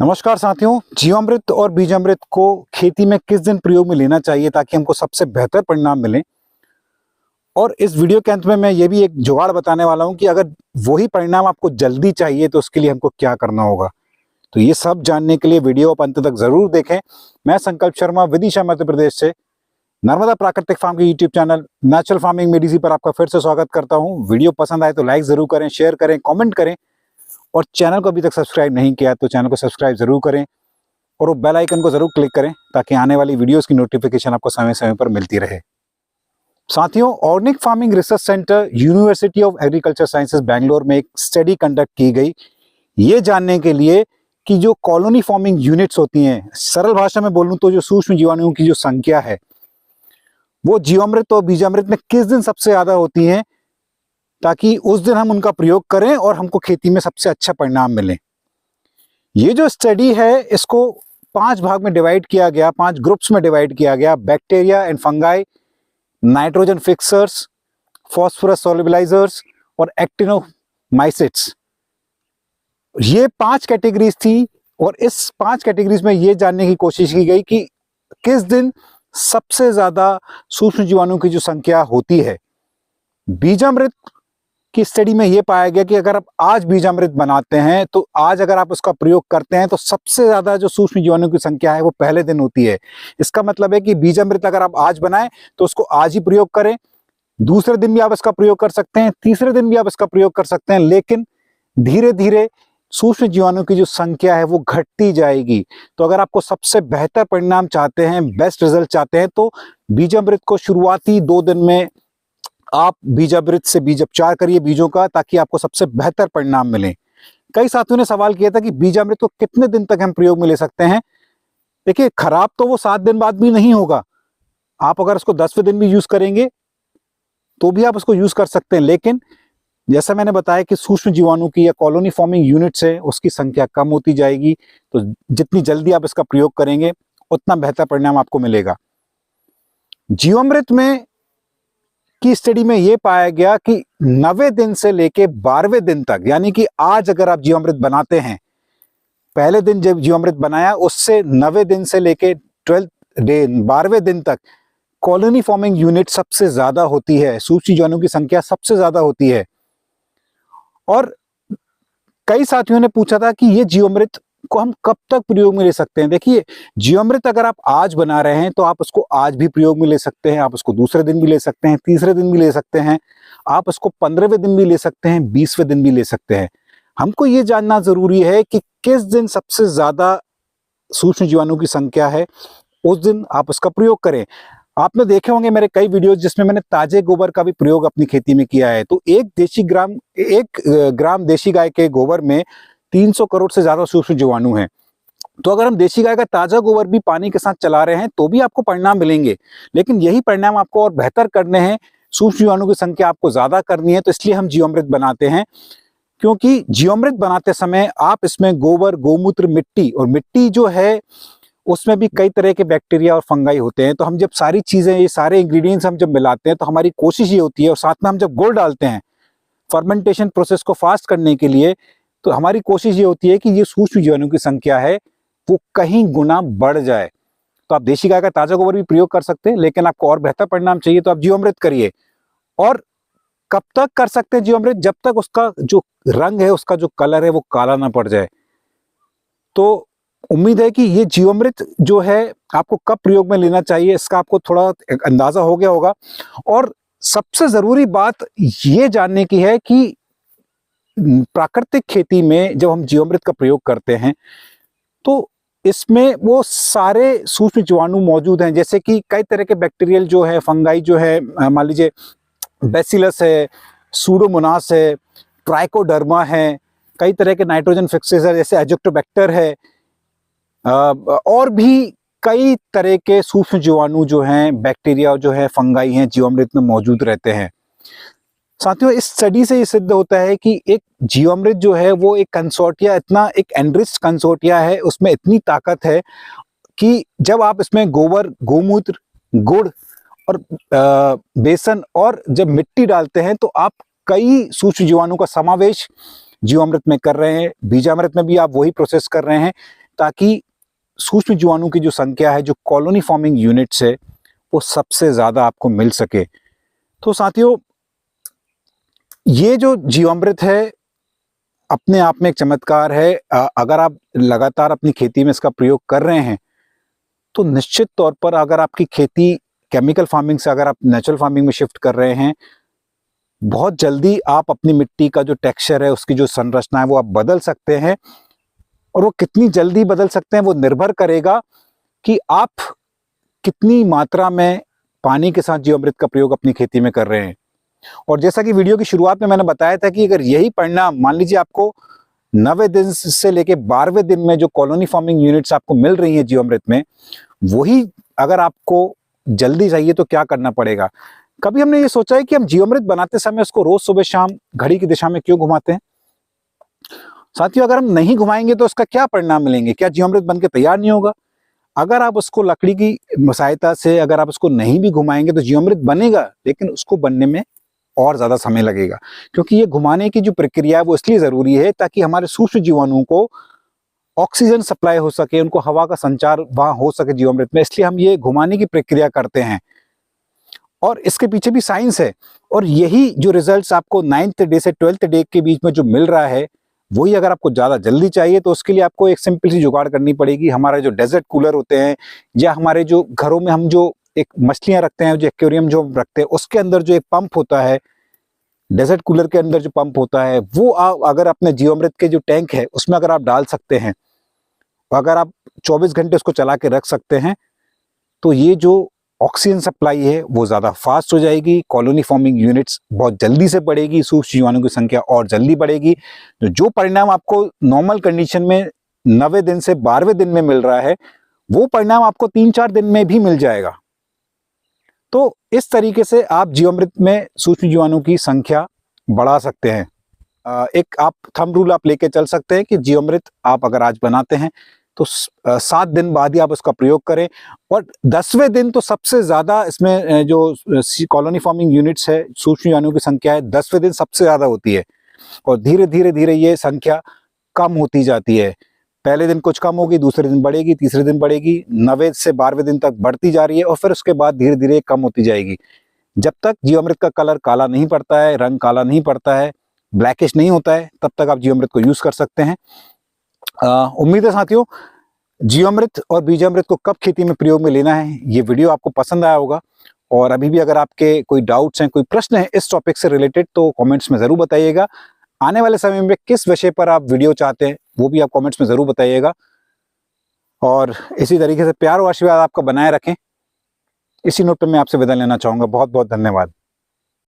नमस्कार साथियों, जीवामृत और बीजामृत को खेती में किस दिन प्रयोग में लेना चाहिए ताकि हमको सबसे बेहतर परिणाम मिले। और इस वीडियो के अंत में मैं ये भी एक जुगाड़ बताने वाला हूं कि अगर वही परिणाम आपको जल्दी चाहिए तो उसके लिए हमको क्या करना होगा। तो ये सब जानने के लिए वीडियो आप अंत तक जरूर देखें। मैं संकल्प शर्मा विदिशा मध्य प्रदेश से नर्मदा प्राकृतिक फार्म के यूट्यूब चैनल नेचुरल फार्मिंग में डीसी पर आपका फिर से स्वागत करता हूँ। वीडियो पसंद आए तो लाइक जरूर करें, शेयर करें, कॉमेंट करें और चैनल को अभी तक सब्सक्राइब नहीं किया तो चैनल को सब्सक्राइब जरूर करें और वो बेल आइकन को जरूर क्लिक करें ताकि आने वाली वीडियोस की नोटिफिकेशन आपको समय समय पर मिलती रहे। साथियों, organic farming research centre university of agriculture sciences Bangalore में एक स्टडी कंडक्ट की गई ये जानने के लिए कि जो कॉलोनी फॉर्मिंग यूनिट्स होती हैं, सरल भाषा में बोलूं तो जो सूक्ष्म जीवाणुओं की जो संख्या है वो जीवामृत और बीजामृत में किस दिन सबसे ज्यादा होती है ताकि उस दिन हम उनका प्रयोग करें और हमको खेती में सबसे अच्छा परिणाम मिले। ये जो स्टडी है इसको 5 भाग में डिवाइड किया गया, 5 ग्रुप्स में डिवाइड किया गया। Bacteria and fungi, nitrogen fixers, phosphorus solubilizers और एक्टिनोमाइसिट्स, ये 5 कैटेगरीज थी। और इस 5 कैटेगरीज में ये जानने की कोशिश की गई कि किस दिन सबसे ज्यादा सूक्ष्म जीवाणुओं की जो संख्या होती है। बीजामृत की स्टडी में यह पाया गया कि अगर आप आज बीजामृत बनाते हैं तो आज अगर आप उसका प्रयोग करते हैं तो सबसे ज्यादा जो सूक्ष्म जीवाणुओं की संख्या है वो पहले दिन होती है। इसका मतलब है कि बीजामृत अगर आप आज बनाएं तो उसको आज ही प्रयोग करें, दूसरे दिन भी आप इसका प्रयोग कर सकते हैं, तीसरे दिन भी आप इसका प्रयोग कर सकते हैं, लेकिन धीरे धीरे सूक्ष्म जीवाणुओं की जो संख्या है वो घटती जाएगी। तो अगर आपको सबसे बेहतर परिणाम चाहते हैं, बेस्ट रिजल्ट चाहते हैं तो बीजामृत को शुरुआती 2 दिन में आप बीजामृत से बीज उपचार करिए बीजों का, ताकि आपको सबसे बेहतर परिणाम मिले। कई साथियों ने सवाल किया था कि बीजामृत को कितने दिन तक हम प्रयोग में ले सकते हैं। देखिए, खराब तो वो 7 दिन बाद भी नहीं होगा। आप अगर उसको 10वें दिन भी यूज करेंगे तो भी आप उसको यूज कर सकते हैं, लेकिन जैसा मैंने बताया कि सूक्ष्म जीवाणु की या कॉलोनी फॉर्मिंग यूनिट्स है उसकी संख्या कम होती जाएगी। तो जितनी जल्दी आप इसका प्रयोग करेंगे उतना बेहतर परिणाम आपको मिलेगा। जीवामृत में की स्टडी में यह पाया गया कि 90 दिन से लेके 12वें दिन तक, यानी कि आज अगर आप जीवामृत बनाते हैं, पहले दिन जब जीवामृत बनाया उससे 90 दिन से लेके 12वें दिन तक कॉलोनी फॉर्मिंग यूनिट सबसे ज्यादा होती है, सूक्ष्म जीवाणुओं की संख्या सबसे ज्यादा होती है। और कई साथियों ने पूछा था कि ये जीवामृत को हम कब तक प्रयोग में ले सकते हैं। देखिए, जीवामृत अगर आप आज बना रहे हैं तो आप उसको आज भी प्रयोग में ले सकते हैं, आप उसको दूसरे दिन भी ले सकते हैं, तीसरे दिन भी ले सकते हैं, आप उसको 15वें दिन भी ले सकते हैं, 20वें दिन भी ले सकते हैं। हमको ये जानना जरूरी है कि किस दिन सबसे ज्यादा सूक्ष्म जीवाणुओं की संख्या है, उस दिन आप उसका प्रयोग करें। आपने देखे होंगे मेरे कई वीडियोस जिसमें मैंने ताजे गोबर का भी प्रयोग अपनी खेती में किया है। तो 1 ग्राम देशी गाय के गोबर में 300 करोड़ से ज्यादा सूक्ष्म जीवाणु हैं। तो अगर हम देशी गाय का ताजा गोबर भी पानी के साथ चला रहे हैं तो भी आपको परिणाम मिलेंगे, लेकिन यही परिणाम आपको और बेहतर करने हैं, सूक्ष्म जीवाणु की संख्या आपको ज्यादा करनी है। तो इसलिए हम जीवामृत बनाते हैं, क्योंकि जीवामृत बनाते समय आप इसमें गोबर, गोमूत्र, मिट्टी, और मिट्टी जो है उसमें भी कई तरह के बैक्टीरिया और फंगाई होते हैं। तो हम जब सारी चीजें, ये सारे इंग्रेडिएंट्स हम जब मिलाते हैं तो हमारी कोशिश ये होती है, और साथ में हम जब गुड़ डालते हैं फर्मेंटेशन प्रोसेस को फास्ट करने के लिए, तो हमारी कोशिश ये होती है कि ये सूक्ष्म जीवाणु की संख्या है वो कहीं गुना बढ़ जाए। तो आप देशी गाय का ताजा गोबर भी प्रयोग कर सकते हैं, लेकिन आपको और बेहतर परिणाम चाहिए तो आप जीवामृत करिए। और कब तक कर सकते हैं जीवामृत? जब तक उसका जो रंग है, उसका जो कलर है वो काला ना पड़ जाए। तो उम्मीद है कि ये जीवामृत जो है आपको कब प्रयोग में लेना चाहिए इसका आपको थोड़ा अंदाजा हो गया होगा। और सबसे जरूरी बात ये जानने की है कि प्राकृतिक खेती में जब हम जीवामृत का प्रयोग करते हैं तो इसमें वो सारे सूक्ष्म जीवाणु मौजूद हैं, जैसे कि कई तरह के बैक्टीरियल जो है, फंगाई जो है, मान लीजिए बैसिलस है, सूडोमोनास है, ट्राइकोडर्मा है, कई तरह के नाइट्रोजन फिक्सेस है जैसे एजोक्टोबैक्टर है, और भी कई तरह के सूक्ष्म जीवाणु जो हैं, बैक्टीरिया जो है, फंगाई हैं, जीवामृत में मौजूद रहते हैं। साथियों, इस स्टडी से ये सिद्ध होता है कि एक जीवामृत जो है वो एक कंसोर्टिया, इतना एक एनरिच्ड कंसोर्टिया है, उसमें इतनी ताकत है कि जब आप इसमें गोबर, गोमूत्र, गुड़ और बेसन और जब मिट्टी डालते हैं तो आप कई सूक्ष्म जीवाणु का समावेश जीवामृत में कर रहे हैं। बीजामृत में भी आप वही प्रोसेस कर रहे हैं। ताकि सूक्ष्म जीवाणु की जो संख्या है, जो कॉलोनी फॉर्मिंग यूनिट्स है, वो सबसे ज़्यादा आपको मिल सके। तो साथियों, ये जो जीवामृत है अपने आप में एक चमत्कार है। अगर आप लगातार अपनी खेती में इसका प्रयोग कर रहे हैं तो निश्चित तौर पर अगर आपकी खेती केमिकल फार्मिंग से अगर आप नेचुरल फार्मिंग में शिफ्ट कर रहे हैं, बहुत जल्दी आप अपनी मिट्टी का जो टेक्सचर है, उसकी जो संरचना है, वो आप बदल सकते हैं। और वो कितनी जल्दी बदल सकते हैं वो निर्भर करेगा कि आप कितनी मात्रा में पानी के साथ जीवामृत का प्रयोग अपनी खेती में कर रहे हैं। और जैसा कि वीडियो की शुरुआत में मैंने बताया था कि अगर यही परिणाम मान लीजिए आपको 90 दिन से लेके 12वें दिन में जो कॉलोनी फॉर्मिंग यूनिट्स आपको मिल रही हैं जीवामृत में, वही अगर आपको जल्दी चाहिए तो क्या करना पड़ेगा। कभी हमने ये सोचा है कि हम जीवामृत बनाते समय उसको रोज सुबह शाम घड़ी की दिशा में क्यों घुमाते हैं? साथियों, अगर हम नहीं घुमाएंगे तो उसका क्या परिणाम मिलेंगे? क्या जीवामृत बन के तैयार नहीं होगा? अगर आप उसको लकड़ी की सहायता से अगर आप उसको नहीं भी घुमाएंगे तो जीवामृत बनेगा, लेकिन उसको बनने में और ज्यादा समय लगेगा। क्योंकि ये घुमाने की जो प्रक्रिया है वो इसलिए जरूरी है ताकि हमारे सूक्ष्म जीवाणुओं को ऑक्सीजन सप्लाई हो सके, उनको हवा का संचार वहां हो सके जीवामृत में, इसलिए हम ये घुमाने की प्रक्रिया करते हैं। और इसके पीछे भी साइंस है। और यही जो रिजल्ट्स आपको 9th डे से 12th डे के बीच में जो मिल रहा है, वही अगर आपको ज़्यादा जल्दी चाहिए तो उसके लिए आपको एक सिंपल सी जुगाड़ करनी पड़ेगी। हमारे जो डेजर्ट कूलर होते हैं या हमारे जो घरों में हम जो एक मछलियां रखते हैं, जो एक्वेरियम जो रखते हैं, उसके अंदर जो एक पंप होता है, डेजर्ट कूलर के अंदर जो पंप होता है, वो आप अगर अपने जीवामृत के जो टैंक है उसमें अगर आप डाल सकते हैं, अगर आप 24 घंटे उसको चला के रख सकते हैं, तो ये जो ऑक्सीजन सप्लाई है वो ज़्यादा फास्ट हो जाएगी, कॉलोनी फॉर्मिंग यूनिट्स बहुत जल्दी से बढ़ेगी, सूक्ष्म जीवाणु की संख्या और जल्दी बढ़ेगी। जो परिणाम आपको नॉर्मल कंडीशन में 90 दिन से 12वें दिन में मिल रहा है, वो परिणाम आपको 3-4 दिन में भी मिल जाएगा। तो इस तरीके से आप जीवामृत में सूक्ष्म जीवाणु की संख्या बढ़ा सकते हैं। एक आप थंब रूल आप लेके चल सकते हैं कि जीवामृत आप अगर आज बनाते हैं तो 7 दिन बाद ही आप उसका प्रयोग करें। और 10वें दिन तो सबसे ज्यादा इसमें जो कॉलोनी फॉर्मिंग यूनिट्स है, सूक्ष्म जीवाणु की संख्या है, 10वें दिन सबसे ज्यादा होती है। और धीरे धीरे धीरे ये संख्या कम होती जाती है। पहले दिन कुछ कम होगी, दूसरे दिन बढ़ेगी, तीसरे दिन बढ़ेगी, 9वें से 12वें दिन तक बढ़ती जा रही है और फिर उसके बाद धीरे धीरे कम होती जाएगी। जब तक जीवामृत का कलर काला नहीं पड़ता है, रंग काला नहीं पड़ता है, ब्लैकिश नहीं होता है, तब तक आप जीवामृत को यूज कर सकते हैं। उम्मीद है साथियों, जीवामृत और बीजामृत को कब खेती में प्रयोग में लेना है, ये वीडियो आपको पसंद आया होगा। और अभी भी अगर आपके कोई डाउट्स हैं, कोई प्रश्न है इस टॉपिक से रिलेटेड, तो कमेंट्स में जरूर बताइएगा। आने वाले समय में किस विषय पर आप वीडियो चाहते हैं वो भी आप कमेंट्स में जरूर बताइएगा। और इसी तरीके से प्यार और आशीर्वाद आपका बनाए रखें। इसी नोट पर मैं आपसे विदा लेना चाहूंगा। बहुत बहुत धन्यवाद।